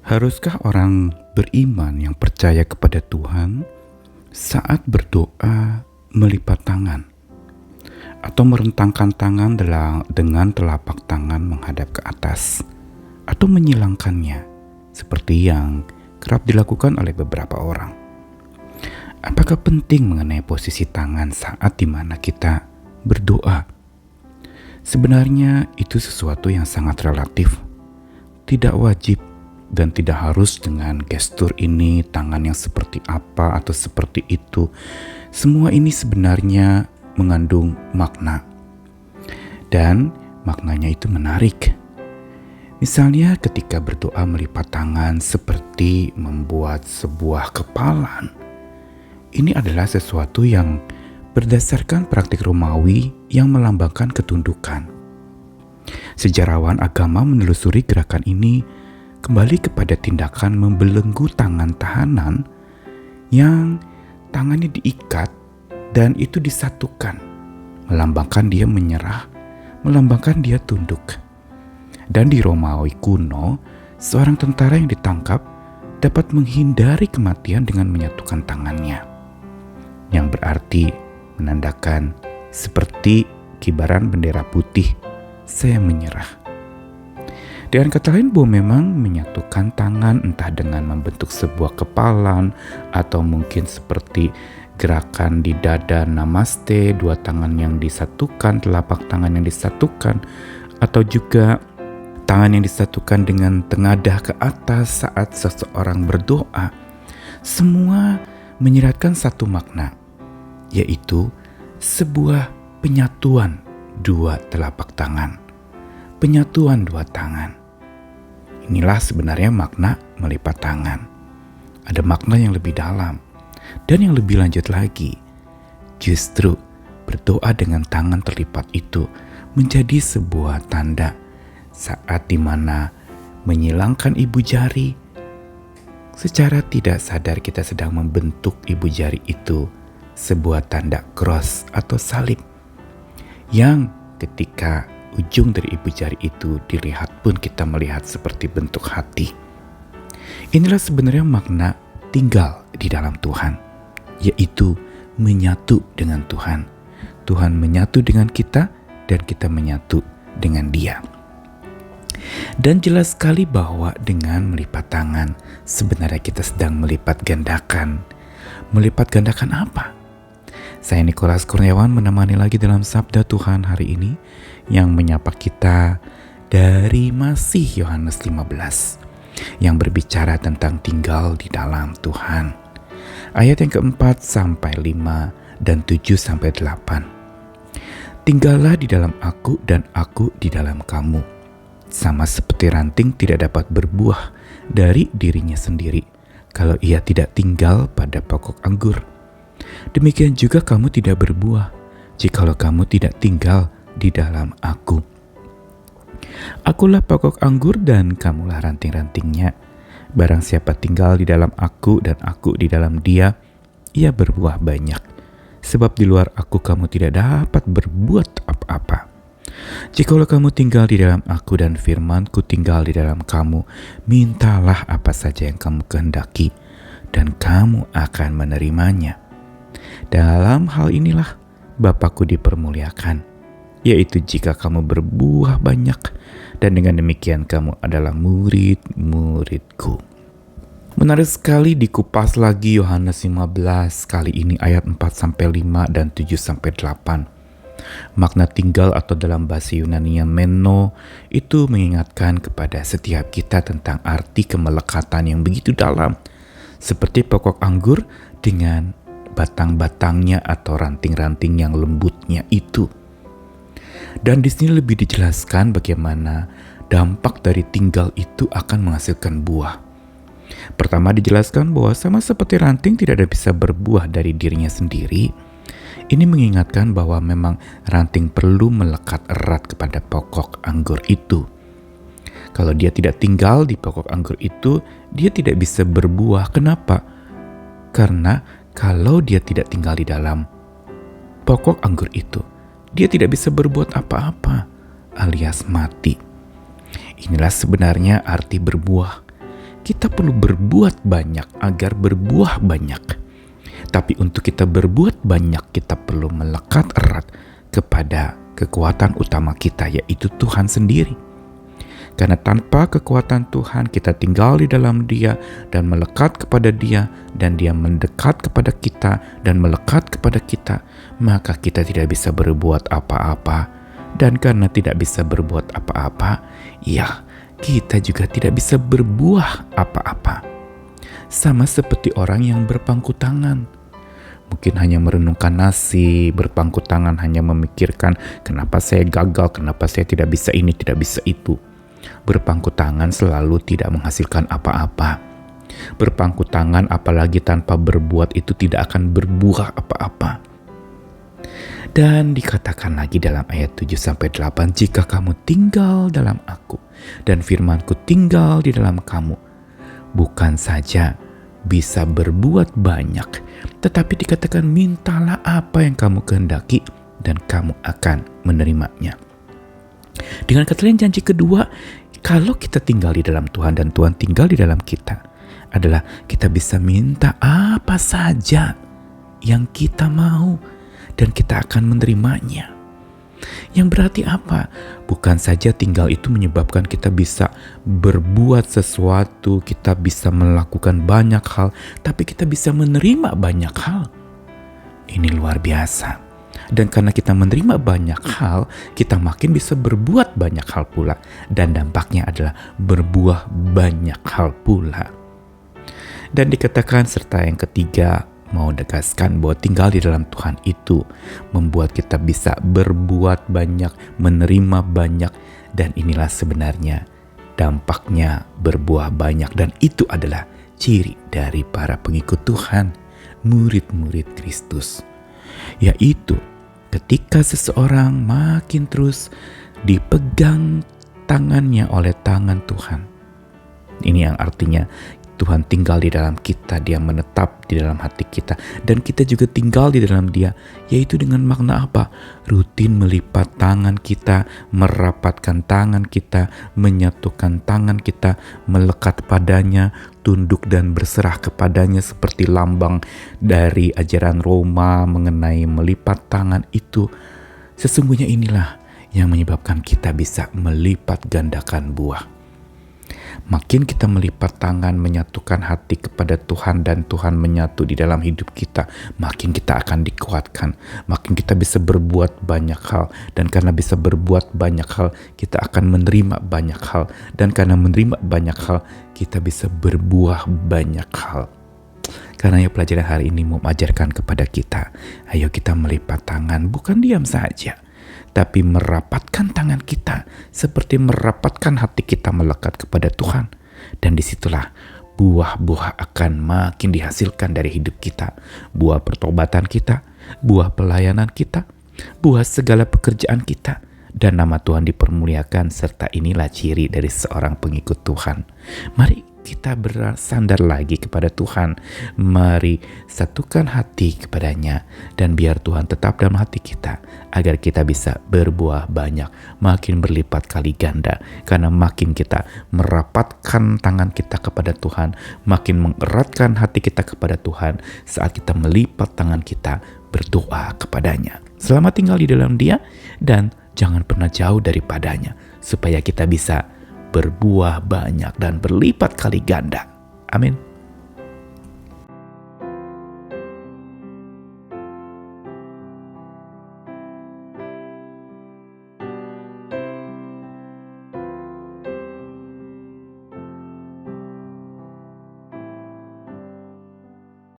Haruskah orang beriman yang percaya kepada Tuhan saat berdoa melipat tangan atau merentangkan tangan dengan telapak tangan menghadap ke atas atau menyilangkannya seperti yang kerap dilakukan oleh beberapa orang? Apakah penting mengenai posisi tangan saat dimana kita berdoa? Sebenarnya itu sesuatu yang sangat relatif, tidak wajib dan tidak harus dengan gestur ini, tangan yang seperti apa atau seperti itu. Semua ini sebenarnya mengandung makna. Dan maknanya itu menarik. Misalnya ketika berdoa melipat tangan seperti membuat sebuah kepalan. Ini adalah sesuatu yang berdasarkan praktik Romawi yang melambangkan ketundukan. Sejarawan agama menelusuri gerakan ini kembali kepada tindakan membelenggu tangan tahanan yang tangannya diikat dan itu disatukan, melambangkan dia menyerah, melambangkan dia tunduk. Dan di Romawi kuno, seorang tentara yang ditangkap dapat menghindari kematian dengan menyatukan tangannya, yang berarti menandakan seperti kibaran bendera putih, saya menyerah. Dengan kata lain, bahwa memang menyatukan tangan entah dengan membentuk sebuah kepalan atau mungkin seperti gerakan di dada namaste, dua tangan yang disatukan, telapak tangan yang disatukan, atau juga tangan yang disatukan dengan tengadah ke atas saat seseorang berdoa. Semua menyiratkan satu makna, yaitu sebuah penyatuan dua telapak tangan, penyatuan dua tangan. Inilah sebenarnya makna melipat tangan. Ada makna yang lebih dalam dan yang lebih lanjut lagi. Justru berdoa dengan tangan terlipat itu menjadi sebuah tanda saat dimana menyilangkan ibu jari. Secara tidak sadar kita sedang membentuk ibu jari itu sebuah tanda cross atau salib yang ketika ujung dari ibu jari itu dilihat pun kita melihat seperti bentuk hati. Inilah sebenarnya makna tinggal di dalam Tuhan, yaitu menyatu dengan Tuhan. Tuhan menyatu dengan kita dan kita menyatu dengan Dia. Dan jelas sekali bahwa dengan melipat tangan sebenarnya kita sedang melipat gandakan. Melipat gandakan apa? Saya Nikolas Kurniawan menemani lagi dalam Sabda Tuhan hari ini yang menyapa kita dari masih Yohanes 15 yang berbicara tentang tinggal di dalam Tuhan. Ayat yang keempat sampai 5 dan 7 sampai 8. Tinggallah di dalam aku dan aku di dalam kamu. Sama seperti ranting tidak dapat berbuah dari dirinya sendiri kalau ia tidak tinggal pada pokok anggur. Demikian juga kamu tidak berbuah jikalau kamu tidak tinggal di dalam aku. Akulah pokok anggur dan kamulah ranting-rantingnya. Barang siapa tinggal di dalam aku dan aku di dalam dia, ia berbuah banyak. Sebab di luar aku kamu tidak dapat berbuat apa-apa. Jikalau kamu tinggal di dalam aku dan firman-Ku tinggal di dalam kamu, mintalah apa saja yang kamu kehendaki dan kamu akan menerimanya. Dalam hal inilah Bapa-Ku dipermuliakan, yaitu jika kamu berbuah banyak, dan dengan demikian kamu adalah murid-murid-Ku. Menarik sekali dikupas lagi Yohanes 15 kali ini ayat 4-5 dan 7-8. Makna tinggal atau dalam bahasa Yunani meno itu mengingatkan kepada setiap kita tentang arti kemelekatan yang begitu dalam, seperti pokok anggur dengan batang-batangnya atau ranting-ranting yang lembutnya itu. Dan di sini lebih dijelaskan bagaimana dampak dari tinggal itu akan menghasilkan buah. Pertama dijelaskan bahwa sama seperti ranting tidak bisa berbuah dari dirinya sendiri. Ini mengingatkan bahwa memang ranting perlu melekat erat kepada pokok anggur itu. Kalau dia tidak tinggal di pokok anggur itu, dia tidak bisa berbuah. Kenapa? Karena kalau dia tidak tinggal di dalam pokok anggur itu, dia tidak bisa berbuat apa-apa alias mati. Inilah sebenarnya arti berbuah. kita perlu berbuat banyak agar berbuah banyak. Tapi untuk kita berbuat banyak, kita perlu melekat erat kepada kekuatan utama kita, yaitu Tuhan sendiri. Karena tanpa kekuatan Tuhan, kita tinggal di dalam Dia dan melekat kepada Dia, dan Dia mendekat kepada kita dan melekat kepada kita, maka kita tidak bisa berbuat apa-apa. Dan karena tidak bisa berbuat apa-apa, ya, kita juga tidak bisa berbuah apa-apa. Sama seperti orang yang berpangku tangan. Mungkin hanya merenungkan nasib, berpangku tangan hanya memikirkan kenapa saya gagal, kenapa saya tidak bisa ini, tidak bisa itu. Berpangku tangan selalu tidak menghasilkan apa-apa. Berpangku tangan apalagi tanpa berbuat itu tidak akan berbuah apa-apa. Dan dikatakan lagi dalam ayat 7-8, jika kamu tinggal dalam aku dan firmanku tinggal di dalam kamu, bukan saja bisa berbuat banyak, tetapi dikatakan mintalah apa yang kamu kehendaki dan kamu akan menerimanya. Dengan kata lain, janji kedua, kalau kita tinggal di dalam Tuhan dan Tuhan tinggal di dalam kita, adalah kita bisa minta apa saja yang kita mau dan kita akan menerimanya. Yang berarti apa? Bukan saja tinggal itu menyebabkan kita bisa berbuat sesuatu, kita bisa melakukan banyak hal, tapi kita bisa menerima banyak hal. Ini luar biasa. Dan karena kita menerima banyak hal, kita makin bisa berbuat banyak hal pula. Dan dampaknya adalah berbuah banyak hal pula. Dan dikatakan serta yang ketiga, mau tegaskan bahwa tinggal di dalam Tuhan itu membuat kita bisa berbuat banyak, menerima banyak, dan inilah sebenarnya dampaknya berbuah banyak, dan itu adalah ciri dari para pengikut Tuhan, murid-murid Kristus, yaitu ketika seseorang makin terus dipegang tangannya oleh tangan Tuhan. Ini yang artinya Tuhan tinggal di dalam kita, Dia menetap di dalam hati kita, dan kita juga tinggal di dalam Dia, yaitu dengan makna apa? Rutin melipat tangan kita, merapatkan tangan kita, menyatukan tangan kita, melekat padanya, tunduk dan berserah kepadanya seperti lambang dari ajaran Roma mengenai melipat tangan itu. Sesungguhnya inilah yang menyebabkan kita bisa melipat gandakan buah. Makin kita melipat tangan, menyatukan hati kepada Tuhan, dan Tuhan menyatu di dalam hidup kita, makin kita akan dikuatkan, makin kita bisa berbuat banyak hal, dan karena bisa berbuat banyak hal, kita akan menerima banyak hal, dan karena menerima banyak hal, kita bisa berbuah banyak hal. Karena pelajaran hari ini mau mengajarkan kepada kita, ayo kita melipat tangan, bukan diam saja, tapi merapatkan tangan kita seperti merapatkan hati kita melekat kepada Tuhan. Dan disitulah buah-buah akan makin dihasilkan dari hidup kita. Buah pertobatan kita, buah pelayanan kita, buah segala pekerjaan kita. Dan nama Tuhan dipermuliakan, serta inilah ciri dari seorang pengikut Tuhan. Mari kita bersandar lagi kepada Tuhan. Mari satukan hati kepadanya, dan biar Tuhan tetap dalam hati kita, agar kita bisa berbuah banyak, makin berlipat kali ganda. Karena makin kita merapatkan tangan kita kepada Tuhan, makin mengeratkan hati kita kepada Tuhan, saat kita melipat tangan kita berdoa kepadanya. Selamat tinggal di dalam Dia, dan jangan pernah jauh daripadanya, supaya kita bisa berbuah banyak dan berlipat kali ganda. Amin.